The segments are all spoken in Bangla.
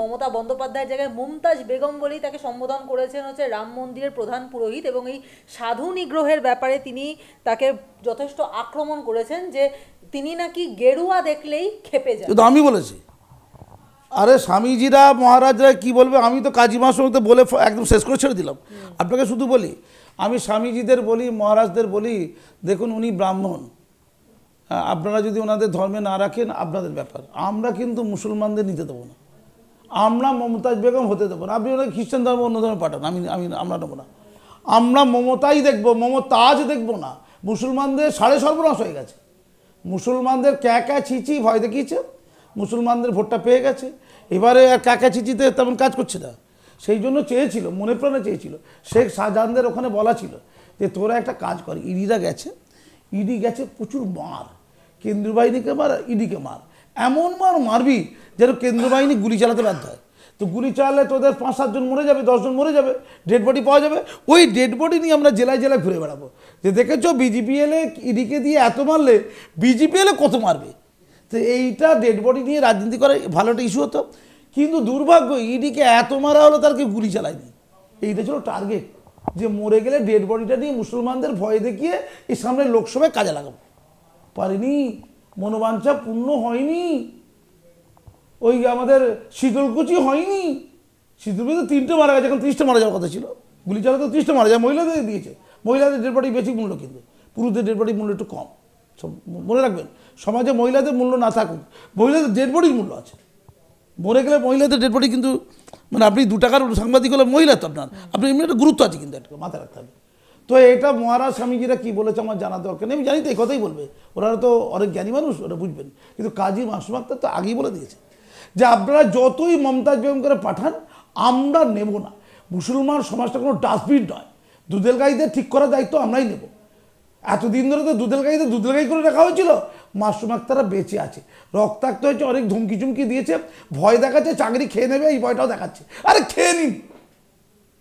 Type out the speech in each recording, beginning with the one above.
মমতা বন্দ্যোপাধ্যায়ের জায়গায় মুমতাজ বেগম বলেই তাকে সম্বোধন করেছেন হচ্ছে রাম মন্দিরের প্রধান পুরোহিত, এবং এই সাধু নিগ্রহের ব্যাপারে তিনি তাকে যথেষ্ট আক্রমণ করেছেন যে তিনি নাকি গেরুয়া দেখলেই খেপে যান। আমি বলেছি আরে স্বামীজিরা মহারাজরা কি বলবে, আমি তো কাজী মহাসঙ্গে বলে একদম শেষ করে ছেড়ে দিলাম। আপনাকে শুধু বলি, আমি স্বামীজিদের বলি, মহারাজদের বলি, দেখুন উনি ব্রাহ্মণ, আপনারা যদি ওনাদের ধর্মে না রাখেন আপনাদের ব্যাপার, আমরা কিন্তু মুসলমানদের নিতে দেবো না, আমরা মমতাজ বেগম হতে দেবো না। আপনি ওনাকে খ্রিস্টান ধর্ম অন্য ধর্মে পাঠান, আমরা নেবো না। আমরা মমতাই দেখবো, মমতাজ দেখবো না। মুসলমানদের সাড়ে সর্বনাশ হয়ে গেছে, মুসলমানদের ক্যা ছিচি ভয় দেখিয়েছে, মুসলমানদের ভোটটা পেয়ে গেছে, এবারে আর ক্যা ছিচিতে তেমন কাজ করছে না। সেই জন্য চেয়েছিল, মনে প্রাণে চেয়েছিল, শেখ শাহজাহানদের ওখানে বলা ছিল যে তোরা একটা কাজ কর, ইডিরা গেছে, ইডি গেছে প্রচুর মার, কেন্দ্রীয় বাহিনীকে মার, ইডিকে মার, এমন মারবি যেন কেন্দ্রীয় বাহিনী গুলি চালাতে বাধ্য হয়। তো গুলি চালালে তোদের 5-7 জন মরে যাবে, 10 জন মরে যাবে, ডেড বডি পাওয়া যাবে, ওই ডেড বডি নিয়ে আমরা জেলায় জেলায় ঘুরে বেড়াবো যে দেখেছো বিজেপি এলে ইডিকে দিয়ে এত মারলে, বিজেপি এলে কত মারবে। তো এইটা ডেড বডি নিয়ে রাজনীতি করে ভালো একটা ইস্যু হতো, কিন্তু দুর্ভাগ্য ইডিকে এত মারা হলো তার কেউ গুলি চালায়নি। এইটা ছিল টার্গেট, যে মরে গেলে ডেড বডিটা নিয়ে মুসলমানদের ভয় দেখিয়ে এই সামনে লোকসভায় কাজে লাগাবো। পারিনি, মনোবাঞ্ছা পূর্ণ হয়নি, ওই আমাদের শীতলকুচি হয়নি। শীতলকুচি 3টে মারা গেছে, এখন 30টা মারা যাওয়ার কথা ছিল, গুলি চালাতে 30টা মারা যায়, মহিলাদের দিয়েছে, মহিলাদের ডেড বডি বেশি মূল্য, কিন্তু পুরুষদের ডেড বডির মূল্য একটু কম। মনে রাখবেন, সমাজে মহিলাদের মূল্য না থাকুক, মহিলাদের ডেড বডির মূল্য আছে। মরে গেলে মহিলাদের ডেড বডি কিন্তু, মানে আপনি 2 টাকার সাংবাদিক হলে মহিলা তো আপনার এমনি একটা গুরুত্ব আছে, কিন্তু একটা মাথায় রাখতে হবে। তো এটা মহারাজ স্বামীজিরা কী বলেছে আমার জানা দরকার নেই, আমি জানি তো এই কথাই বলবে, ওরা তো অনেক জ্ঞানী মানুষ, ওরা বুঝবেন। কিন্তু কাজী মাসুম আক্তার তো আগেই বলে দিয়েছে যে আপনারা যতই মমতাজ বেগম করে পাঠান আমরা নেব না, মুসলমান সমাজটা কোনো ডাস্টবিন নয়, দুধেল গাইদের ঠিক করার দায়িত্ব আমরাই নেব। এতদিন ধরে তো দুধেল গাই করে রাখা হয়েছিল, মাসুম আক্তাররা বেঁচে আছে, রক্তাক্ত হয়েছে, অনেক ধমকি চুমকি দিয়েছে, ভয় দেখাচ্ছে চাকরি খেয়ে নেবে, এই ভয়টাও দেখাচ্ছে। আরে খেয়ে নিন,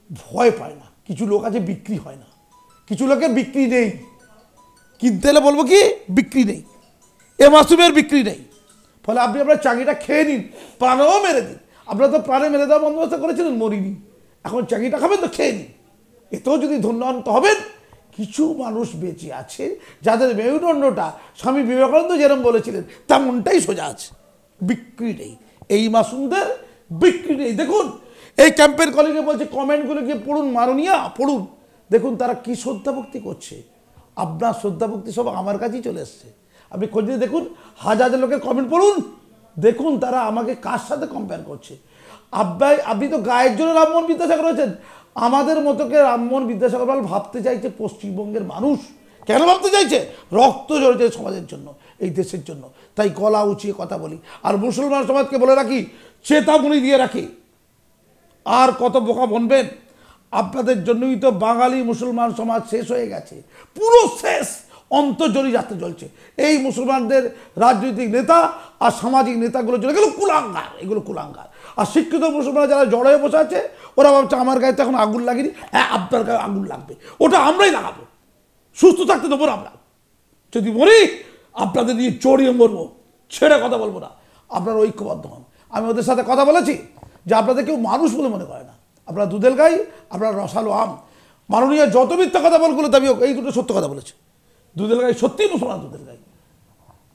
ভয় পায় না। কিছু লোক আছে বিক্রি হয় না, কিছু লোকের বিক্রি নেই, কিনতে এলে বলবো কি বিক্রি নেই, এ মাসুমের বিক্রি নেই, ফলে আপনি আপনার চাকরিটা খেয়ে নিন, প্রাণও মেরে দিন। আপনারা তো প্রাণে মেরে দেওয়ার বন্দোবস্ত করেছিলেন, মরিনি, এখন চাকরিটা খাবেন তো খেয়ে নিন, এতেও যদি ধন্যবাদ হবেন। কিছু মানুষ বেঁচে আছে যাদের মেরুদণ্ডটা স্বামী বিবেকানন্দ যেরকম বলেছিলেন তেমনটাই সোজা আছে, বিক্রি নেই, এই মাসুমদের বিক্রি নেই। দেখুন এই ক্যাম্পের কলিগে বলছে, কমেন্টগুলো গিয়ে পড়ুন, মাননীয়া পড়ুন, দেখুন তারা কি শ্রদ্ধাভক্তি করছে। আপনার শ্রদ্ধাভক্তি সব আমার কাছেই চলে এসছে, আপনি খোঁজ নিয়ে দেখুন, হাজার লোকের কমেন্ট পড়ুন, দেখুন তারা আমাকে কার সাথে কম্পেয়ার করছে। আপনি তো গায়ের জন্য রামমোহন বিদ্যাসাগর হয়েছেন, আমাদের মতোকে রামমোহন বিদ্যাসাগর বল ভাবতে চাইছে পশ্চিমবঙ্গের মানুষ। কেন ভাবতে চাইছে? রক্ত ঝরেছে সমাজের জন্য, এই দেশের জন্য, তাই গলা উঁচিয়ে কথা বলি। আর মুসলমান সমাজকে বলে রাখি, চেতাবনী দিয়ে রাখি, আর কত বোকা বনবেন, আপনাদের জন্যই তো বাঙালি মুসলমান সমাজ শেষ হয়ে গেছে, পুরো শেষ, অন্তর্জনী যাত্রা চলছে। এই মুসলমানদের রাজনৈতিক নেতা আর সামাজিক নেতাগুলোর জন্য এগুলো কুলাঙ্গার, এগুলো কুলাঙ্গার। আর শিক্ষিত মুসলমান যারা জড় হয়ে বসে আছে, ওরা ভাবছে আমার গায়ে তো এখন আগুন লাগেনি, হ্যাঁ আপনার গায়ে আগুন লাগবে, ওটা আমরাই লাগাবো, সুস্থ থাকতে দেবো আমরা, যদি মরি আপনাদের দিয়ে চড়িয়ে মরবো, ছেড়ে কথা বলবো না। আপনারা ঐক্যবদ্ধ হন। আমি ওদের সাথে কথা বলেছি যে আপনাদের কেউ মানুষ বলে মনে করে না, আপনারা দুধেল গাই, আপনারা রসালো আম। মাননীয় যত মিথ্যা কথা বলগুলো দাবি হোক, এই দুটো সত্য কথা বলেছে। দুধেল গাই সত্যিই মুসলমান, দুধেল গাই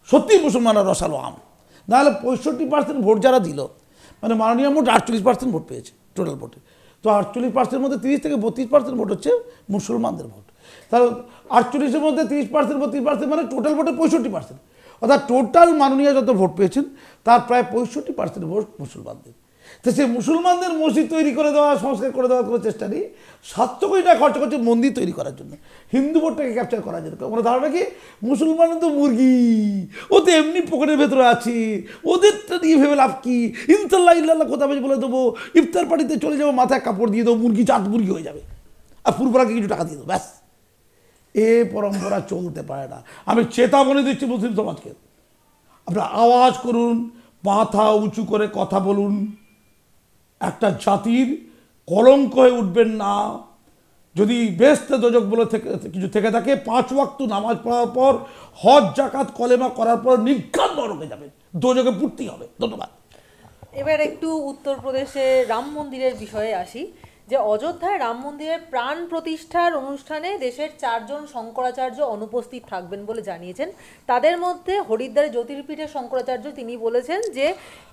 সত্যিই মুসলমানরা রসালো আম। নাহলে 65% ভোট যারা দিল, মানে মাননীয় মোট 48% ভোট পেয়েছে টোটাল ভোটে, তো 48% মধ্যে 30 থেকে 32% ভোট হচ্ছে মুসলমানদের ভোট। তাহলে 48-এর মধ্যে 30% 32% মানে টোটাল ভোটে 65%, অর্থাৎ টোটাল মাননীয় যত ভোট পেয়েছেন তার প্রায় 65% ভোট মুসলমানদের। তো সেই মুসলমানদের মসজিদ তৈরি করে দেওয়া, সংস্কার করে দেওয়ার কোনো চেষ্টা নেই। 700 কোটি টাকা খরচা করছে মন্দির তৈরি করার জন্য, হিন্দু ভোটটাকে ক্যাপচার করার জন্য। ওরা ধারণা কি মুসলমান তো মুরগি, ও তো এমনি পকেটের ভেতরে আছে, ওদেরটা নিয়ে ভেবে লাভ কি, ইনশাল্লাহ ইল্লাল্লাহ কথা বলে দেবো, ইফতার পার্টিতে চলে যাবো, মাথায় কাপড় দিয়ে দেবো, মুরগি চাঁদ মুরগি হয়ে যাবে, আর পূর্বরাকে কিছু টাকা দিয়ে দেবো, ব্যাস। এ পরম্পরা চলতে পারে না। আমি চেতাবনী দিচ্ছি মুসলিম সমাজকে, আপনারা আওয়াজ করুন, মাথা উঁচু করে কথা বলুন, একটা জাতির কলঙ্ক হয়ে উঠবেন না। যদি বেহেশতে দোজখ বলে কিছু থেকে থাকে, 5 ওয়াক্ত নামাজ পড়ার পর, হজ জাকাত কলেমা করার পর নির্ঘাত নরকে যাবেন, দোজখে পুড়তেই হবে। ধন্যবাদ। এবার একটু উত্তরপ্রদেশে রাম মন্দিরের বিষয়ে আসি, যে অযোধ্যায় রাম মন্দিরের প্রাণ প্রতিষ্ঠার অনুষ্ঠানে দেশের 4জন শঙ্করাচার্য অনুপস্থিত থাকবেন বলে জানিয়েছেন। তাদের মধ্যে হরিদ্বারের জ্যোতির্পীঠের শঙ্করাচার্য, তিনি বলেছেন যে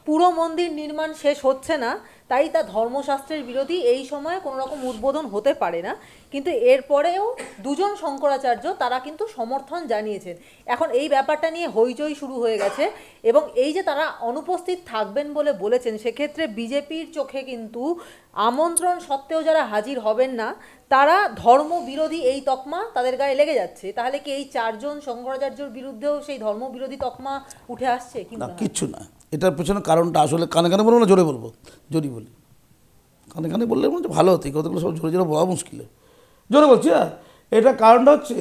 পুরো মন্দির নির্মাণ শেষ হচ্ছে না, তাই তা ধর্মশাস্ত্রের বিরোধী, এই সময়ে কোনো রকম উদ্বোধন হতে পারে না। কিন্তু এরপরেও 2জন শঙ্করাচার্য তারা কিন্তু সমর্থন জানিয়েছেন। এখন এই ব্যাপারটা নিয়ে হইচই শুরু হয়ে গেছে, এবং এই যে তারা অনুপস্থিত থাকবেন বলে বলেছেন, সেক্ষেত্রে বিজেপির চোখে কিন্তু আমন্ত্রণ সত্ত্বেও যারা হাজির হবেন না তারা ধর্মবিরোধী এই তকমা তাদের গায়ে লেগে যাচ্ছে। তাহলে কি এই 4জন শঙ্করাচার্যর বিরুদ্ধেও সেই ধর্মবিরোধী তকমা উঠে আসছে? কি না, কিচ্ছু না। এটার পেছনে কারণটা আসলে কানে কানে বলবো না জোরে বলবো? জোরে বলি। কানে কানে বললে মনে হচ্ছে ভালো হতো, এই কথাগুলো সব জোরে জোরে বলা মুশকিল। জোরে বলছি। হ্যাঁ, এটা কারণটা হচ্ছে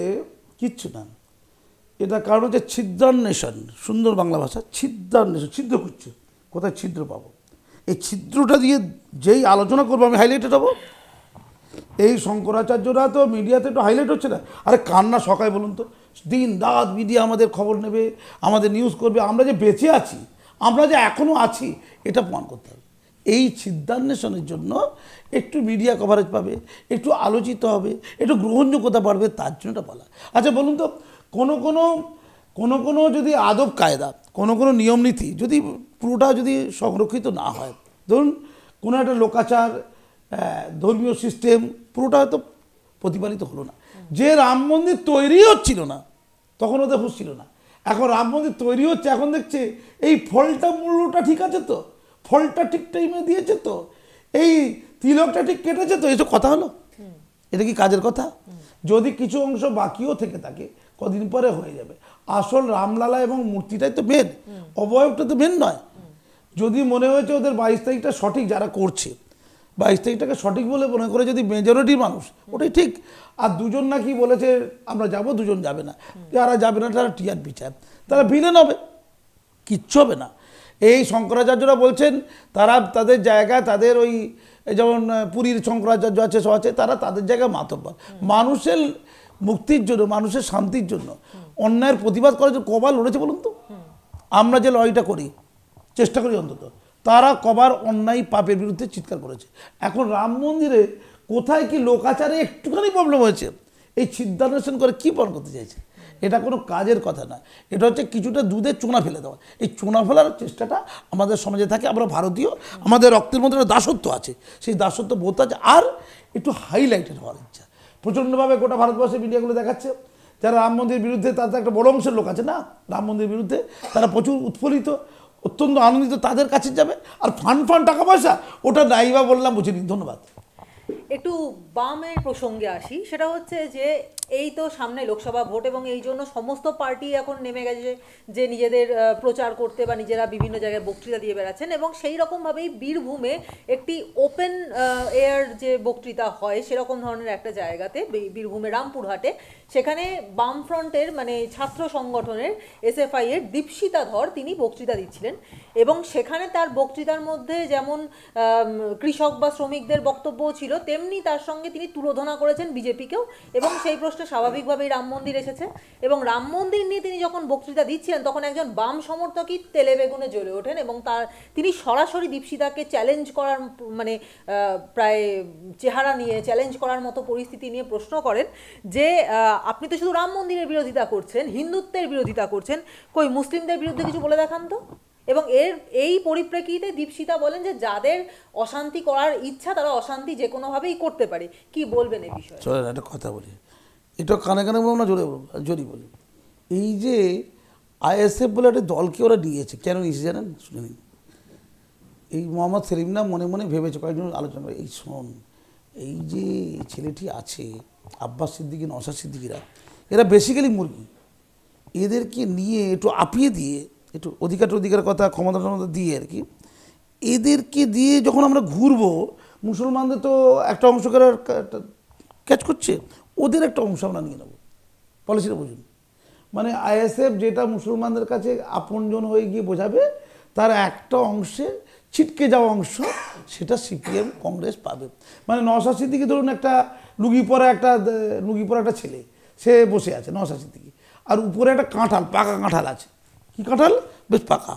কিচ্ছু না, এটা কারণ হচ্ছে ছিদ্রান্বেষণ। সুন্দর বাংলা ভাষা, ছিদ্রান্বেষণ। ছিদ্র করছে, কোথায় ছিদ্র পাবো? এই ছিদ্রটা দিয়ে যেই আলোচনা করবো আমি হাইলাইটেড হবো। এই শঙ্করাচার্যরা তো মিডিয়াতে একটু হাইলাইট হচ্ছে না। আরে কান্না সকায় বলুন তো, দিন রাত মিডিয়া আমাদের খবর নেবে, আমাদের নিউজ করবে। আমরা যে বেঁচে আছি, আমরা যে এখনও আছি, এটা প্রমাণ করতে হবে। এই ছিদ্রান্বেষণের জন্য একটু মিডিয়া কভারেজ পাবে, একটু আলোচিত হবে, একটু গ্রহণযোগ্যতা বাড়বে, তার জন্য এটা বলা। আচ্ছা বলুন তো, কোনো যদি আদব কায়দা, কোনো নিয়ম নীতি যদি পুরোটা যদি সংরক্ষিত না হয়, ধরুন কোনো একটা লোকাচার, ধর্মীয় সিস্টেম পুরোটা হয়তো প্রতিপালিত হলো না। যে রাম মন্দির তৈরি হচ্ছিল না তখন ওদের হুঁশ ছিল না। এখন রাম মন্দির তৈরি হচ্ছে, এখন দেখছে এই ফলটা মূল্যটা ঠিক আছে তো, ফলটা ঠিক টাইমে দিয়েছে তো, এই তিলকটা ঠিক কেটেছে তো, এইসব কথা হলো? এটা কি কাজের কথা? যদি কিছু অংশ বাকিও থেকে থাকে কদিন পরে হয়ে যাবে। আসল রামলালা এবং মূর্তিটাই তো মেন, অবয়বটা তো মেন নয়। যদি মনে হয়েছে ওদের 22 তারিখটা সঠিক, যারা করছে 22 তারিখটাকে সঠিক বলে মনে করে যদি মেজরিটির মানুষ, ওটাই ঠিক। আর 2জন নাকি বলেছে আমরা যাব, 2জন যাবে না, যারা যাবে না তারা টিআরপি চায়, তারা ভিলেন হবে, কিচ্ছু হবে না। এই শঙ্করাচার্যরা বলছেন তারা তাদের জায়গায়, তাদের ওই যেমন পুরীর শঙ্করাচার্য আছে, সব আছে, তারা তাদের জায়গায় মাতব্বর। মানুষের মুক্তির জন্য, মানুষের শান্তির জন্য, অন্যায়ের প্রতিবাদ করার জন্য কবার লড়েছে বলুন তো? আমরা যে লড়াইটা করি, চেষ্টা করি অন্তত, তারা কবার অন্যায় পাপের বিরুদ্ধে চিৎকার করেছে। এখন রাম মন্দিরে কোথায় কি লোকাচারে একটুখানি প্রবলেম হয়েছে, এই ছিদ্রান্বেষণ করে কী প্রমাণ করতে চাইছে? এটা কোনো কাজের কথা না, এটা হচ্ছে কিছুটা দুধের চোনা ফেলে দেওয়া। এই চোনা ফেলার চেষ্টাটা আমাদের সমাজে থাকে। আমরা ভারতীয়, আমাদের রক্তের মধ্যে একটা দাসত্ব আছে, সেই দাসত্ব বোধ আছে, আর একটু হাইলাইটেড হওয়ার ইচ্ছা প্রচণ্ডভাবে গোটা ভারতবর্ষের মিডিয়াগুলো দেখাচ্ছে। যারা রাম মন্দিরের বিরুদ্ধে, তাদের একটা বড় অংশের লোক আছে না রাম মন্দিরের বিরুদ্ধে, তারা প্রচুর উৎফুল্লিত, অত্যন্ত আনন্দিত, তাদের কাছে যাবে। আর ফান টাকা পয়সা ওটা নাইবা বললাম, বুঝিনি। ধন্যবাদ। একটু বামের প্রসঙ্গে আসি, সেটা হচ্ছে যে এই তো সামনে লোকসভা ভোট, এবং এই জন্য সমস্ত পার্টি এখন নেমে গেছে যে নিজেদের প্রচার করতে, বা নিজেরা বিভিন্ন জায়গায় বক্তৃতা দিয়ে বেড়াচ্ছেন। এবং সেই রকমভাবেই বীরভূমে একটি ওপেন এয়ার যে বক্তৃতা হয় সেরকম ধরনের একটা জায়গাতে, বীরভূমে রামপুরহাটে, সেখানে বামফ্রন্টের মানে ছাত্র সংগঠনের এসএফআই এর দীপশিতা ধর তিনি বক্তৃতা দিচ্ছিলেন। এবং সেখানে তার বক্তৃতার মধ্যে যেমন কৃষক বা শ্রমিকদের বক্তব্য ছিল, তেমনি তার সঙ্গে তিনি তুলোধনা করেছেন বিজেপিকেও। এবং সেই প্রশ্নে স্বাভাবিকভাবেই রাম মন্দির এসেছে, এবং রাম মন্দির নিয়ে তিনি যখন বক্তৃতা দিচ্ছিলেন তখন একজন বাম সমর্থকই তেলে বেগুনে জ্বলে ওঠেন, এবং তিনি সরাসরি দীপশিতাকে চ্যালেঞ্জ করার, মানে প্রায় চেহারা নিয়ে চ্যালেঞ্জ করার মতো পরিস্থিতি নিয়ে প্রশ্ন করেন যে আপনি তো শুধু রাম মন্দিরের বিরোধিতা করছেন, হিন্দুত্বের বিরোধিতা করছেন, কই মুসলিমদের বিরুদ্ধে কিছু বলে দেখান তো। এবং এই পরিপ্রেক্ষিতে দীপশিতা বলেন যে যাদের অশান্তি করার ইচ্ছা তারা অশান্তি যে কোনোভাবেই করতে পারে। কি বলবেন এই বিষয়ে? চলেন একটা কথা বলি, এটা কানে কানে বলবো না জোরে বলবো? জোরে বলি। এই যে আইএসএফ বলে একটা দলকে ওরা নিয়েছে, কেন নিয়েছে জানেন? শুনে নিন। এই মোহাম্মদ সেলিম না মনে মনে ভেবেছে, কয়েকজন আলোচনা করে, এই শোন, এই যে ছেলেটি আছে আব্বাস সিদ্দিকী, নওশাদ সিদ্দিকীরা, এরা বেসিক্যালি মুরগি। এদেরকে নিয়ে একটু আপিয়ে দিয়ে, একটু অধিকার কথা ক্ষমতা দিয়ে আর কি, এদেরকে দিয়ে যখন আমরা ঘুরবো, মুসলমানদের তো একটা অংশ করে ক্যাচ করছে, ওদের একটা অংশ আমরা নিয়ে নেব। পলিসিটা বুঝুন। মানে আইএসএফ যেটা মুসলমানদের কাছে আপনজন হয়ে গিয়ে বোঝাবে, তার একটা অংশে ছিটকে যাওয়া অংশ, সেটা সিপিএম কংগ্রেস পাবে। মানে নওশাদ সিদ্দিকী ধরুন একটা লুঙ্গি পরা একটা ছেলে, সে বসে আছে নওশাদ সিদ্দিকী, আর উপরে একটা কাঁঠাল, পাকা কাঁঠাল আছে। কি কাঁঠাল? বেশ পাকা,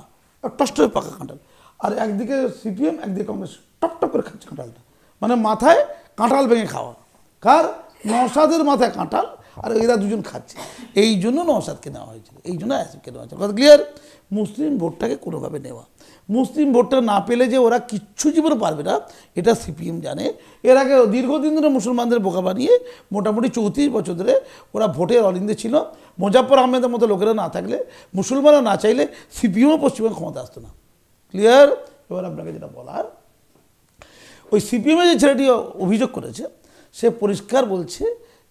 টষ্ট পাকা কাঁঠাল। আর একদিকে সিপিএম, একদিকে কংগ্রেস টপ টপ করে খাচ্ছে কাঁঠালটা, মানে মাথায় কাঁঠাল ভেঙে খাওয়া। কার? নওশাদের মাথায় কাঁঠাল, আর এরা দুজন খাচ্ছে। এই জন্য নওশাদকে নেওয়া হয়েছিল, এই জন্য আসিফকে নেওয়া হয়েছিল। কথা ক্লিয়ার? মুসলিম ভোটটাকে কোনোভাবে নেওয়া, মুসলিম ভোটটা না পেলে যে ওরা কিচ্ছু জীবনে পারবে না এটা সিপিএম জানে। এর আগে দীর্ঘদিন ধরে মুসলমানদের বোকা বানিয়ে মোটামুটি 34 বছর ধরে ওরা ভোটের অলিন্দে ছিল। মোজাফফর আহমেদের মতো লোকেরা না থাকলে, মুসলমানরা না চাইলে সিপিএমও পশ্চিমবঙ্গে ক্ষমতা আসতো না। ক্লিয়ার? এবার আপনাকে যেটা বলার, ওই সিপিএমে যে ছেলেটি অভিযোগ করেছে সে পরিষ্কার বলছে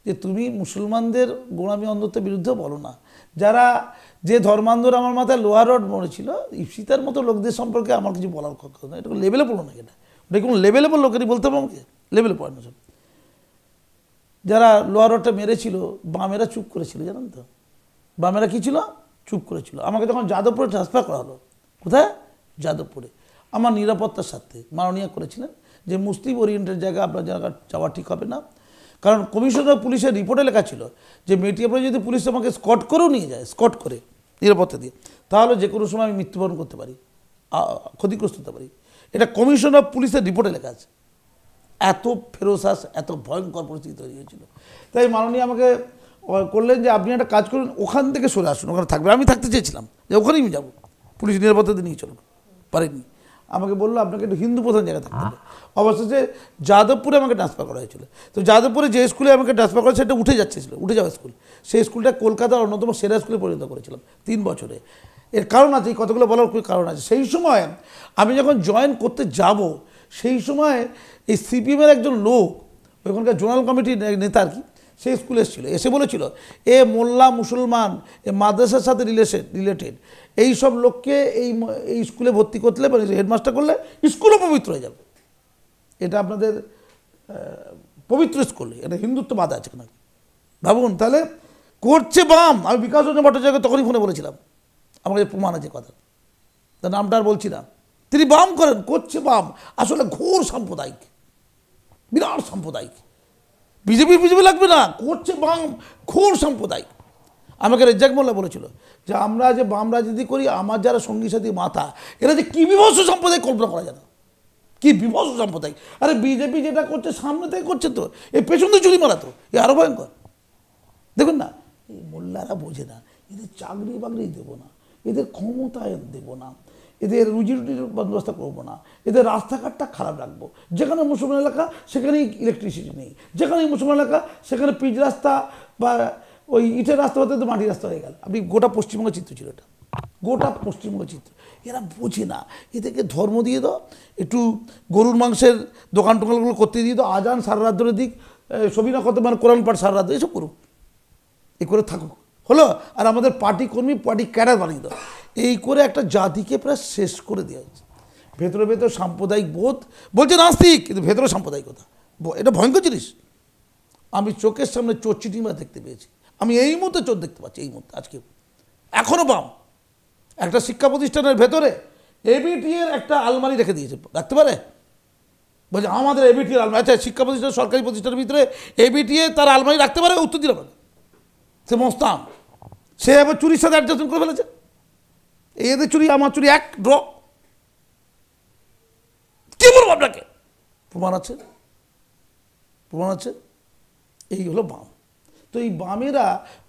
যে তুমি মুসলমানদের গোলামি অন্ধত্বের বিরুদ্ধে বলো না। যারা যে ধর্মান্ধর আমার মাথায় লোহার রড মরেছিল, ইপসিতার মতো লোকদের সম্পর্কে আমার কিছু বলার কথা না। এটা লেভেলে পড়লো না, এটা ওটা কোনো লেভেলেবল লোকেরই বলতে হবে আমাকে, লেভেলে পড়ে না সব। যারা লোহার রডটা মেরেছিল বামেরা চুপ করেছিল, জানেন তো? বামেরা কী ছিল? চুপ করেছিল। আমাকে যখন যাদবপুরে ট্রান্সফার করা হলো, কোথায়? যাদবপুরে, আমার নিরাপত্তার সাথে মাননীয় করেছিলেন যে মুসলিম ওরিয়েন্টেড জায়গা আপনার জায়গা যাওয়া ঠিক হবে না। কারণ কমিশনার পুলিশের রিপোর্টে লেখা ছিল যে মেটিয়াপুরে যদি পুলিশ আমাকে স্কট করেও নিয়ে যায়, স্কট করে নিরাপত্তা দিয়ে, তাহলে যে কোনো সময় আমি মৃত্যুবরণ করতে পারি, ক্ষতিগ্রস্ত হতে পারি। এটা কমিশনার পুলিশের রিপোর্টে লেখা আছে। এত ফেরোসাস, এত ভয়ঙ্কর পরিস্থিতি তৈরি হয়েছিল। তাই মাননীয় আমাকে করলেন যে আপনি একটা কাজ করুন, ওখান থেকে সরে আসুন, ওখানে থাকবে। আমি থাকতে চেয়েছিলাম যে ওখানেই আমি যাবো, পুলিশ নিরাপত্তাতে নিয়ে চলবো, পারিনি। আমাকে বললো আপনাকে একটু হিন্দু প্রধান জায়গায় থাকতে হবে। অবশেষে যাদবপুরে আমাকে ট্রান্সফার করা হয়েছিল। তো যাদবপুরে যে স্কুলে আমাকে ট্রান্সফার করা সেটা উঠে যাচ্ছিল, উঠে যাওয়া স্কুল, সেই স্কুলটা কলকাতার অন্যতম সেরা স্কুলে পরিণত করেছিলাম 3 বছরে। এর কারণ আছে, এই কতগুলো বলার কারণ আছে। সেই সময় আমি যখন জয়েন করতে যাব, সেই সময় এই সিপিএমের একজন লোক, ওইখানকার জোনাল কমিটির নেতা আর কি, সেই স্কুলে এসেছিল, এসে বলেছিল এ মোল্লা মুসলমান, এ মাদ্রাসার সাথে রিলেটেড, এই সব লোককে এই স্কুলে ভর্তি করলে, মানে হেডমাস্টার করলে স্কুলও পবিত্র হয়ে যাবে। এটা আপনাদের পবিত্র স্কুল, এটা হিন্দুত্ববাদ আছে নাকি ভাবুন। তাহলে করছে বাম। আমি বিকাশ রঞ্জন ভট্টাচার্যকে তখনই ফোনে বলেছিলাম, আমার যে প্রমাণ আছে কথা, তার নামটা আর বলছি না। তিনি বাম করেন, করছে বাম, আসলে ঘোর সাম্প্রদায়িক, বিরাট সাম্প্রদায়িক। বিজেপি লাগবে না, করছে বাম, ঘোর সাম্প্রদায়িক। আমাকে রেজ্জাক মোল্লা বলেছিল যে আমরা যে বাম রাজনীতি করি, আমার যারা সঙ্গী সাথী মাথা, এরা যে কী বিভৎস সাম্প্রদায়িক কল্পনা করা যায় না, কী বিভৎস সাম্প্রদায়িক। আরে বিজেপি যেটা করছে সামনে থেকে করছে তো, এই পেছন দিয়ে চুরি মারা তো, এ আরও ভয়ঙ্কর। দেখুন না, এই মোল্লারা বোঝে না, এদের চাকরি বাকরি দেবো না, এদের ক্ষমতায়ন দেবো না, এদের রুজি রুটির বন্দোবস্ত করবো না, এদের রাস্তাঘাটটা খারাপ রাখবো। যেখানে মুসলমান এলাকা সেখানেই ইলেকট্রিসিটি নেই, যেখানেই মুসলমান এলাকা সেখানে পিচ রাস্তা বা ওই ইটের রাস্তা হতে তো মাটির রাস্তা হয়ে গেল। আপনি গোটা পশ্চিমবঙ্গের চিত্র ছিল এটা, গোটা পশ্চিমবঙ্গের চিত্র। এরা বোঝে না, এদেরকে ধর্ম দিয়ে দাও, একটু গরুর মাংসের দোকান টোকানগুলো করতে দিয়ে দাও, আজান সারা রাত ধরে দিক, সবিনা কত মানে কোরআন পাঠ সারা রাত, এসব করুক, এ করে থাকুক, হলো। আর আমাদের পার্টি কর্মী, পার্টি ক্যাডার বানিয়ে দাও। এই করে একটা জাতিকে প্রায় শেষ করে দেওয়া হয়েছে। ভেতরে ভেতরে সাম্প্রদায়িক বোধ, বলছে নাস্তিক, কিন্তু ভেতরে সাম্প্রদায়িকতা, এটা ভয়ঙ্কর জিনিস। আমি চোখের সামনে চোর চিটিংবাজ দেখতে পেয়েছি, আমি এই মুহূর্তে চোর দেখতে পাচ্ছি, এই মুহূর্তে আজকে এখনও বাম। একটা শিক্ষা প্রতিষ্ঠানের ভেতরে এবিটি এর একটা আলমারি রেখে দিয়েছে, রাখতে পারে? বলছে আমাদের এবিটি এর আলমারি। আচ্ছা, শিক্ষা প্রতিষ্ঠান, সরকারি প্রতিষ্ঠানের ভিতরে এবিটি এ তার আলমারি রাখতে পারে? উত্তর দিলে পারে। সে মস্তান, সে আবার চুরির সাথে অ্যাডজাস্টমেন্ট করে ফেলেছে। এদের চুরি আমার চুরি এক ড্র, কি বলবো আপনাকে? প্রমাণ আছে, প্রমাণ আছে। এই হলো বাম। তো এই বামেরা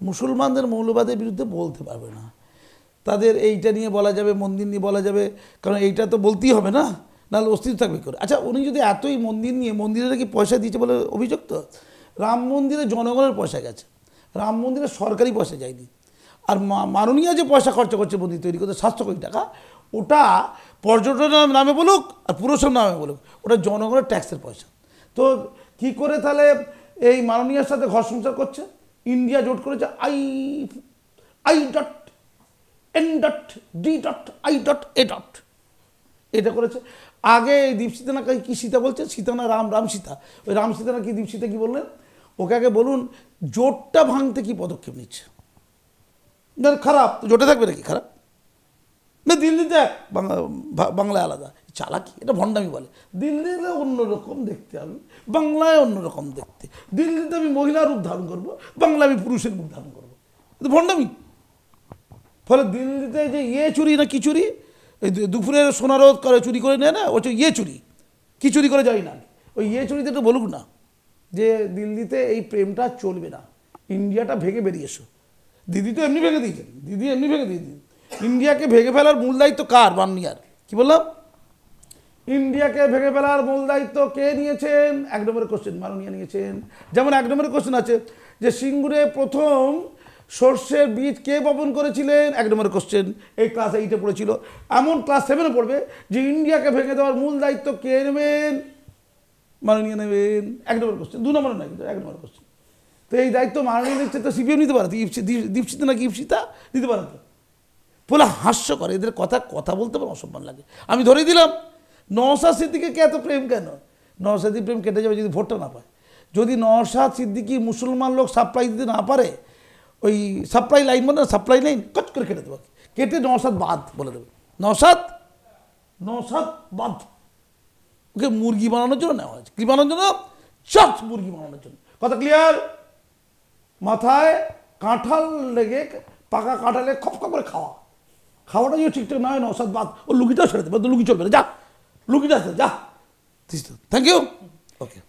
মুসলমানদের মৌলবাদের বিরুদ্ধে বলতে পারবে না। তাদের এইটা নিয়ে বলা যাবে, মন্দির নিয়ে বলা যাবে, কারণ এইটা তো বলতেই হবে না, নাহলে অস্তিত্ব থাকবে করে। আচ্ছা, উনি যদি এতই মন্দির নিয়ে, মন্দিরে কি পয়সা দিয়েছে বলে অভিযোগ, তো রাম মন্দিরে জনগণের পয়সা গেছে, রাম মন্দিরে সরকারি পয়সা যায়নি। আর মাননীয় যে পয়সা খরচা করছে মন্দির তৈরি করতে 700 কোটি টাকা, ওটা পর্যটনের নামে বলুক আর পুরসভার নামে বলুক, ওটা জনগণের ট্যাক্সের পয়সা। তো কি করে তাহলে এই মাননীয়ার সাথে ঘর সংসার করছে? ইন্ডিয়া জোট করেছে I.N.D.I.A. এটা করেছে। আগে এই দীপসীতা না কি সীতা বলছে, সীতা না রাম সীতা, ওই রাম সীতা না কি দীপসীতা কি বললেন, ওকে আগে বলুন জোটটা ভাঙতে কি পদক্ষেপ নিচ্ছে। না খারাপ তো জোটে থাকবে নাকি খারাপ? না দিল্লিতে বাংলায় আলাদা, চালাকি, এটা ভণ্ডামি বলে। দিল্লিতে অন্যরকম দেখতে আমি, বাংলায় অন্যরকম দেখতে। দিল্লিতে আমি মহিলার রূপ ধারণ করবো, বাংলা আমি পুরুষের রূপ ধারণ করবো, এটা ভণ্ডামি। ফলে দিল্লিতে যে চুরি না কি চুরি, এই দুপুরে সোনারোদ করে চুরি করে নেয় না, ও হচ্ছে ইয়ে চুরি, কি চুরি করে যাই না, ওই ইয়ে চুরিতে একটু বলুক না যে দিল্লিতে এই প্রেমটা চলবে না, ইন্ডিয়াটা ভেঙে বেরিয়ে এসো। দিদি তো এমনি ভেঙে দিয়েছেন, দিদি এমনি ভেঙে দিয়ে দিন। ইন্ডিয়াকে ভেঙে ফেলার মূল দায়িত্ব কার? মাননীয়ার। কি বললাম? ইন্ডিয়াকে ভেঙে ফেলার মূল দায়িত্ব কে নিয়েছেন? 1 নম্বরের কোশ্চেন মাননীয়া নিয়েছেন। যেমন 1 নম্বরের কোশ্চেন আছে যে সিঙ্গুরে প্রথম সর্ষের বীজ কে বপন করেছিলেন? 1 নম্বরের কোশ্চেন, এই ক্লাস 8-এ পড়েছিল। এমন ক্লাস 7-এ পড়বে যে ইন্ডিয়াকে ভেঙে দেওয়ার মূল দায়িত্ব কে নেবেন? মাননীয়া নেবেন। 1 নম্বরের কোশ্চেন, 2 নম্বরের নয় কিন্তু 1 নম্বরের কোশ্চেন। তো এই দায়িত্ব মাননীয় নিচ্ছে, তো সিপিএম নিতে পারে, দীপশিতা নাকি ইপসিতা দিতে পারে তো। বলে হাস্য করে এদের কথা বলতে পারে, অসম্মান লাগে। আমি ধরে দিলাম নওশাদ সিদ্দিকীকে এত প্রেম কেন? নওশাদ সিদ্দিকী প্রেম কেটে যাবে যদি ভোটটা না পায়। যদি নওশাদ সিদ্দিকী মুসলমান লোক সাপ্লাই দিতে না পারে, ওই সাপ্লাই লাইন বলে না, সাপ্লাই লাইন কচ করে কেটে দেবে, কেটে নওশাদ বাদ বলে দেবে, নওশাদ বাদ। ওকে মুরগি বানানোর জন্য নেওয়া হয়েছে। কি বানানোর জন্য? চট মুরগি বানানোর জন্য। কথা ক্লিয়ার? মাথায় কাঁঠাল লেগে, পাকা কাঁঠালে খপ করে খাওয়াটা যদি ঠিকঠাক না হয় নওশাদ বাদ। ও লুকিটাও ছেড়ে দেবে, লুকি চলবে না, যা লুকিটা আছে, যা। Thank you. ওকে।